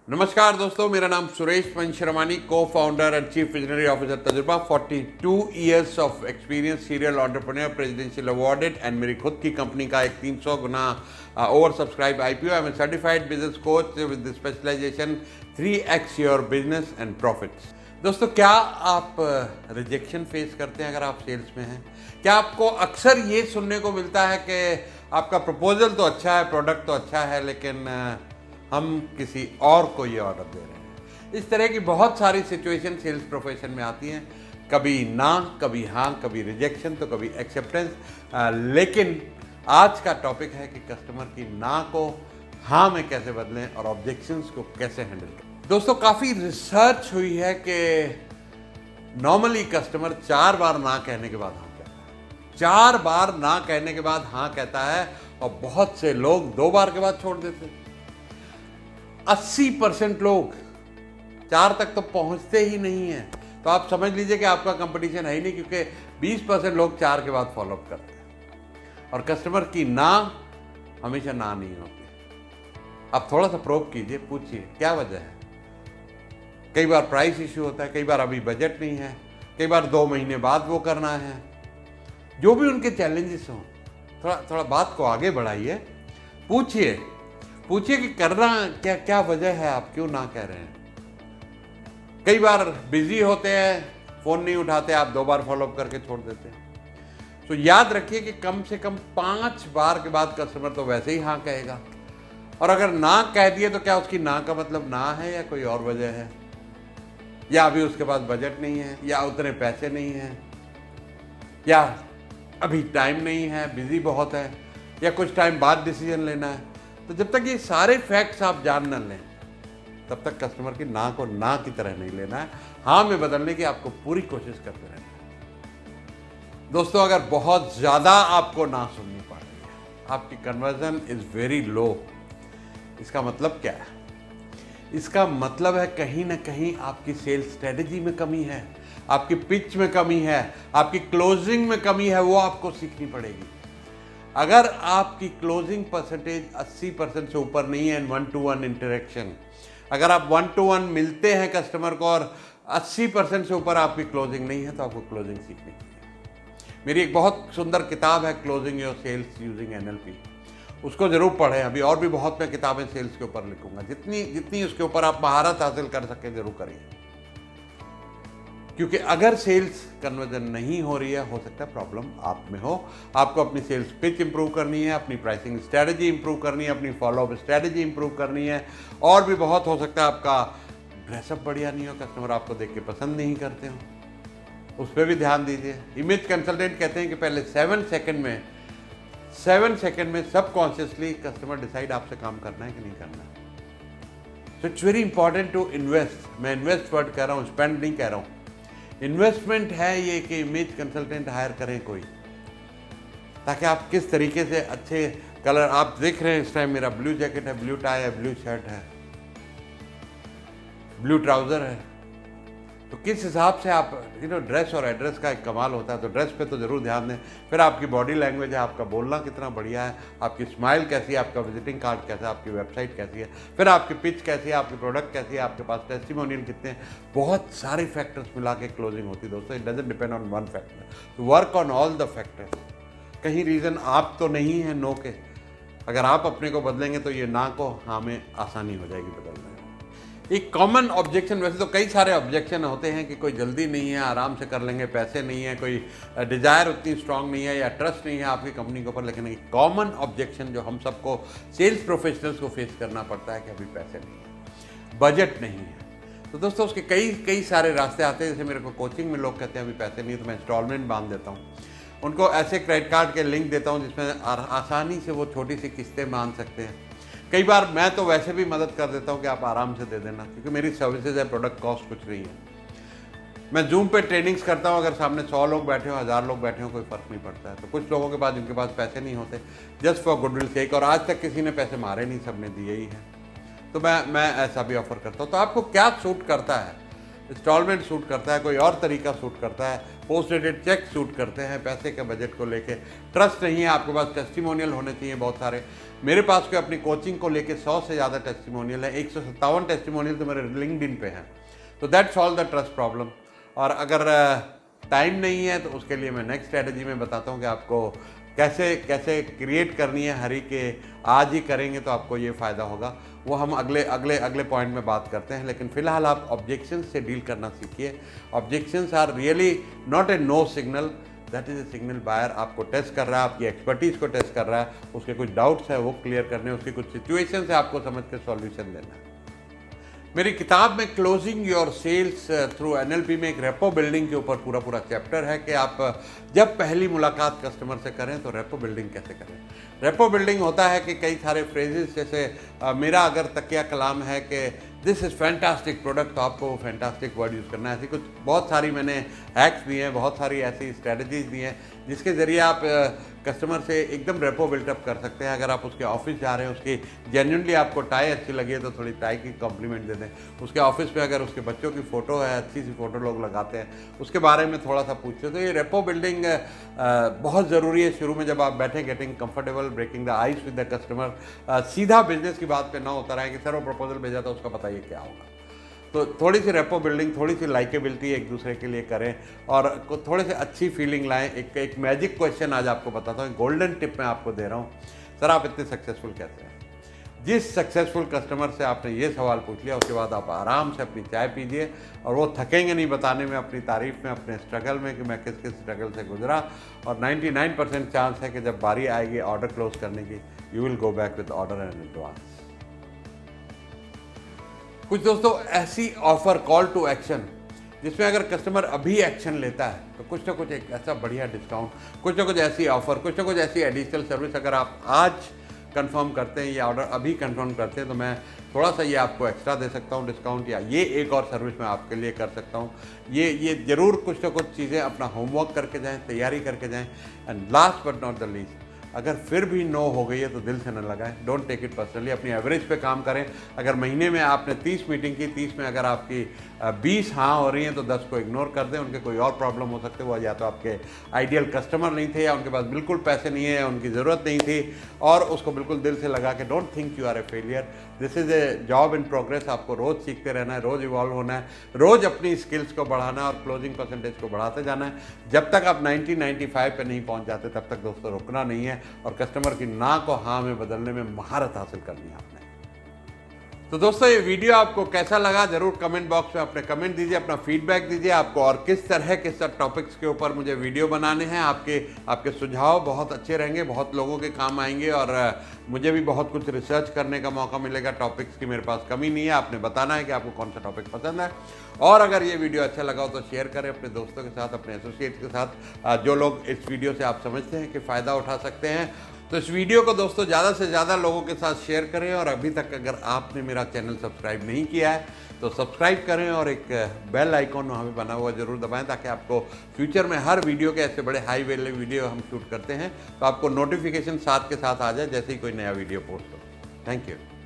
नमस्कार दोस्तों, मेरा नाम Suresh Pancharmani, cofounder and chief visionary officer तजुर्बा, 42 years of experience, serial entrepreneur, presidential awarded and मेरी खुद की कंपनी का एक 300 गुना oversubscribe IPO। I am a certified business coach with specialisation 3x your business and profits. दोस्तों, क्या आप रिजेक्शन फेस करते हैं अगर आप सेल्स में हैं? क्या आपको अक्सर ये सुनने को मिलता है कि आपका प्रपोजल तो अच्छा है, प्रोडक्ट तो अच्छा है, लेकिन हम किसी और को ये ऑर्डर दे रहे हैं? इस तरह की बहुत सारी सिचुएशन सेल्स प्रोफेशन में आती हैं, कभी ना, कभी हाँ, कभी रिजेक्शन तो कभी एक्सेप्टेंस। लेकिन आज का टॉपिक है कि कस्टमर की ना को हाँ में कैसे बदलें और ऑब्जेक्शंस को कैसे हैंडल करें। दोस्तों, काफ़ी रिसर्च हुई है कि नॉर्मली कस्टमर 4 बार ना कहने के बाद हाँ कहता है, 4 बार ना कहने के बाद हाँ कहता है, और बहुत से लोग 2 बार के बाद छोड़ देते हैं। 80% लोग 4 तक तो पहुंचते ही नहीं है। तो आप समझ लीजिए कि आपका कंपटीशन है ही नहीं, क्योंकि 20% लोग 4 के बाद फॉलोअप करते हैं और कस्टमर की ना हमेशा ना नहीं होती। आप थोड़ा सा प्रोब कीजिए, पूछिए क्या वजह है। कई बार प्राइस इश्यू होता है, कई बार अभी बजट नहीं है, कई बार 2 महीने बाद वो करना है। जो भी उनके चैलेंजेस हों, थोड़ा बात को आगे बढ़ाइए, पूछिए कि करना क्या वजह है, आप क्यों ना कह रहे हैं। कई बार बिजी होते हैं, फोन नहीं उठाते, आप 2 बार फॉलोअप करके छोड़ देते हैं। तो याद रखिए कि कम से कम 5 बार के बाद कस्टमर तो वैसे ही हाँ कहेगा, और अगर ना कह दिए तो क्या उसकी ना का मतलब ना है या कोई और वजह है, या अभी उसके पास बजट नहीं है, या उतने पैसे नहीं हैं, या अभी टाइम नहीं है, बिजी बहुत है, या कुछ टाइम बाद डिसीजन लेना है। तो जब तक ये सारे फैक्ट्स आप जान न लें, तब तक कस्टमर की ना को ना की तरह नहीं लेना है, हाँ में बदलने की आपको पूरी कोशिश करते रहना है। दोस्तों, अगर बहुत ज़्यादा आपको ना सुननी पड़ रही है, आपकी कन्वर्जन इज़ वेरी लो, इसका मतलब क्या है? इसका मतलब है कहीं ना कहीं आपकी सेल्स स्ट्रेटेजी में कमी है, आपकी पिच में कमी है, आपकी क्लोजिंग में कमी है, वो आपको सीखनी पड़ेगी। अगर आपकी क्लोजिंग परसेंटेज 80% से ऊपर नहीं है, 1-to-1 इंटरेक्शन, अगर आप 1-to-1 मिलते हैं कस्टमर को और 80% से ऊपर आपकी क्लोजिंग नहीं है, तो आपको क्लोजिंग सीखनी चाहिए। मेरी एक बहुत सुंदर किताब है, closing your sales using NLP, उसको जरूर पढ़ें। अभी और भी बहुत मैं किताबें सेल्स के ऊपर लिखूंगा, जितनी उसके ऊपर आप महारत हासिल कर सके जरूर करिए, क्योंकि अगर सेल्स कन्वर्जन नहीं हो रही है, हो सकता है प्रॉब्लम आप में हो। आपको अपनी सेल्स पिच इंप्रूव करनी है, अपनी प्राइसिंग स्ट्रेटजी इंप्रूव करनी है, अपनी फॉलोअप स्ट्रेटजी इंप्रूव करनी है, और भी बहुत हो सकता है आपका ड्रेसअप बढ़िया नहीं हो, कस्टमर आपको देख के पसंद नहीं करते हो, उस पर भी ध्यान दीजिए। इमेज कंसल्टेंट कहते हैं कि पहले 7 सेकंड में सबकॉन्शियसली कस्टमर डिसाइड आपसे काम करना है कि नहीं करना है। So it's very important to invest. मैं इन्वेस्ट वर्ड कह रहा हूँ, स्पेंड नहीं कह रहा हूँ। इन्वेस्टमेंट है ये कि इमेज कंसल्टेंट हायर करें कोई, ताकि आप किस तरीके से अच्छे कलर, आप देख रहे हैं इस टाइम मेरा ब्लू जैकेट है, ब्लू टाई है, ब्लू शर्ट है, ब्लू ट्राउजर है, तो किस हिसाब से आप ड्रेस और एड्रेस का एक कमाल होता है। तो ड्रेस पे तो जरूर ध्यान दें। फिर आपकी बॉडी लैंग्वेज है, आपका बोलना कितना बढ़िया है, आपकी स्माइल कैसी है, आपका विजिटिंग कार्ड कैसा है, आपकी वेबसाइट कैसी है, फिर आपकी पिच कैसी है, आपकी प्रोडक्ट कैसी है, आपके पास टेस्टिमोनियल कितने हैं। बहुत सारे फैक्टर्स मिला के क्लोजिंग होती है दोस्तों। It doesn't depend on one factor, work on all the factors. कहीं रीज़न आप तो नहीं है नो के, अगर आप अपने को बदलेंगे तो ये ना को हाँ में आसानी हो जाएगी बदलने में। एक कॉमन ऑब्जेक्शन, वैसे तो कई सारे ऑब्जेक्शन होते हैं कि कोई जल्दी नहीं है, आराम से कर लेंगे, पैसे नहीं है, कोई डिज़ायर उतनी स्ट्रांग नहीं है, या ट्रस्ट नहीं है आपकी कंपनी के ऊपर। लेकिन एक कॉमन ऑब्जेक्शन जो हम सबको सेल्स प्रोफेशनल्स को फेस करना पड़ता है कि अभी पैसे नहीं है, बजट नहीं है। तो दोस्तों, उसके कई सारे रास्ते आते हैं। जैसे मेरे को कोचिंग में लोग कहते हैं अभी पैसे नहीं है, तो मैं इंस्टॉलमेंट बांध देता हूँ, उनको ऐसे क्रेडिट कार्ड के लिंक देता हूँ जिसमें आसानी से वो छोटी सी किस्तें बांध सकते हैं। कई बार मैं तो वैसे भी मदद कर देता हूँ कि आप आराम से दे देना, क्योंकि मेरी सर्विसेज है, प्रोडक्ट कॉस्ट कुछ नहीं है। मैं जूम पे ट्रेनिंग्स करता हूँ, अगर सामने 100 लोग बैठे हो, 1000 लोग बैठे हो, कोई फ़र्क नहीं पड़ता है। तो कुछ लोगों के पास, जिनके पास पैसे नहीं होते, जस्ट फॉर गुडविल सेक, और आज तक किसी ने पैसे मारे नहीं, सबने दिए ही हैं, तो मैं ऐसा भी ऑफर करता हूँ। तो आपको क्या सूट करता है? इंस्टॉलमेंट सूट करता है, कोई और तरीका सूट करता है, पोस्ट डेटेड चेक सूट करते हैं, पैसे के बजट को लेके ट्रस्ट नहीं है आपके पास, टेस्टिमोनियल होने चाहिए बहुत सारे। मेरे पास कोई अपनी कोचिंग को लेके 100 से ज़्यादा टेस्टिमोनियल है, 157 टेस्टिमोनियल तो मेरे लिंक्डइन पे हैं। तो that solve the trust problem. और अगर टाइम नहीं है तो उसके लिए मैं नेक्स्ट स्ट्रेटजी में बताता हूँ कि आपको कैसे कैसे क्रिएट करनी है। हरी के आज ही करेंगे तो आपको ये फ़ायदा होगा, वो हम अगले पॉइंट में बात करते हैं। लेकिन फिलहाल आप ऑब्जेक्शंस से डील करना सीखिए। Objections are really not a no signal, that is a signal. Buyer आपको टेस्ट कर रहा है, आपकी एक्सपर्टीज़ को टेस्ट कर रहा है, उसके कुछ डाउट्स है वो क्लियर करने, उसकी कुछ सिचुएशन है आपको समझ के सॉल्यूशन देना है। मेरी किताब में closing your sales through NLP में एक रेपो बिल्डिंग के ऊपर पूरा चैप्टर है कि आप जब पहली मुलाकात कस्टमर से करें तो रेपो बिल्डिंग कैसे करें। रेपो बिल्डिंग होता है कि कई सारे फ्रेजेस, जैसे मेरा अगर तकिया कलाम है कि दिस इज़ फैंटास्टिक प्रोडक्ट, तो आपको फैंटास्टिक वर्ड यूज़ करना है। ऐसी कुछ बहुत सारी मैंने हैक्स दिए हैं, बहुत सारी ऐसी स्ट्रेटजीज दी हैं जिसके ज़रिए आप कस्टमर से एकदम रेपो बिल्टअप कर सकते हैं। अगर आप उसके ऑफिस जा रहे हैं, उसकी जेन्युइनली आपको टाई अच्छी लगी है तो थोड़ी टाई की कॉम्प्लीमेंट दे दें। उसके ऑफिस में अगर उसके बच्चों की फ़ोटो है, अच्छी सी फ़ोटो लोग लगाते हैं, उसके बारे में थोड़ा सा पूछते हैं। तो ये रेपो बिल्डिंग बहुत ज़रूरी है शुरू में जब आप बैठे, getting comfortable, breaking the ice with the customer. सीधा बिजनेस की बात पे ना होता रहे कि सर वो प्रपोजल भेजा था उसका बताइए क्या होगा। तो थोड़ी सी रेपो बिल्डिंग, थोड़ी सी लाइकेबिलिटी एक दूसरे के लिए करें और थोड़े से अच्छी फीलिंग लाएं। एक मैजिक क्वेश्चन आज आपको बताता हूँ, गोल्डन टिप मैं आपको दे रहा हूँ। सर आप इतने सक्सेसफुल कैसे हैं? जिस सक्सेसफुल कस्टमर से आपने ये सवाल पूछ लिया उसके बाद आप आराम से अपनी चाय पीजिए और वो थकेंगे नहीं बताने में, अपनी तारीफ में, अपने स्ट्रगल में कि मैं किस किस स्ट्रगल से गुजरा। और 99% चांस है कि जब बारी आएगी ऑर्डर क्लोज करने की, you will go back with order and advance. कुछ दोस्तों ऐसी ऑफर, कॉल टू एक्शन, जिसमें अगर कस्टमर अभी एक्शन लेता है तो कुछ ना कुछ एक ऐसा बढ़िया डिस्काउंट, कुछ ना कुछ ऐसी ऑफर, कुछ ना कुछ ऐसी एडिशनल सर्विस अगर आप आज कंफर्म करते हैं, ये ऑर्डर अभी कंफर्म करते हैं, तो मैं थोड़ा सा ये आपको एक्स्ट्रा दे सकता हूँ डिस्काउंट, या ये एक और सर्विस मैं आपके लिए कर सकता हूँ। ये ज़रूर कुछ ना कुछ चीज़ें अपना होमवर्क करके जाएँ, तैयारी करके जाएँ। And last but not the least, अगर फिर भी नो हो गई है तो दिल से न लगाएं, डोंट टेक इट पर्सनली। अपनी एवरेज पे काम करें। अगर महीने में आपने 30 मीटिंग की, 30 में अगर आपकी 20 हाँ हो रही हैं तो 10 को इग्नोर कर दें। उनके कोई और प्रॉब्लम हो सकते, वो या तो आपके आइडियल कस्टमर नहीं थे, या उनके पास बिल्कुल पैसे नहीं है, या उनकी ज़रूरत नहीं थी, और उसको बिल्कुल दिल से लगा के don't think you are a failure. This is a job in progress. आपको रोज़ सीखते रहना है, रोज़ इवॉल्व होना है, रोज़ अपनी स्किल्स को बढ़ाना है और क्लोजिंग परसेंटेज को बढ़ाते जाना है। जब तक आप 90-95 पे नहीं पहुंच जाते तब तक दोस्तों रुकना नहीं है, और कस्टमर की ना को हाँ में बदलने में महारत हासिल करनी है आपने। तो दोस्तों ये वीडियो आपको कैसा लगा जरूर कमेंट बॉक्स में अपने कमेंट दीजिए, अपना फीडबैक दीजिए। आपको और किस तरह टॉपिक्स के ऊपर मुझे वीडियो बनाने हैं, आपके सुझाव बहुत अच्छे रहेंगे, बहुत लोगों के काम आएंगे, और मुझे भी बहुत कुछ रिसर्च करने का मौका मिलेगा। टॉपिक्स की मेरे पास कमी नहीं है, आपने बताना है कि आपको कौन सा टॉपिक पसंद है। और अगर ये वीडियो अच्छा लगा हो तो शेयर करें अपने दोस्तों के साथ, अपने एसोसिएट्स के साथ, जो लोग इस वीडियो से आप समझते हैं कि फ़ायदा उठा सकते हैं। तो इस वीडियो को दोस्तों ज़्यादा से ज़्यादा लोगों के साथ शेयर करें, और अभी तक अगर आपने मेरा चैनल सब्सक्राइब नहीं किया है तो सब्सक्राइब करें, और एक बेल आइकॉन वहाँ पे बना हुआ ज़रूर दबाएं, ताकि आपको फ्यूचर में हर वीडियो के ऐसे बड़े हाई वैल्यू वीडियो हम शूट करते हैं तो आपको नोटिफिकेशन साथ के साथ आ जाए जैसे ही कोई नया वीडियो पोस्ट हो। Thank you.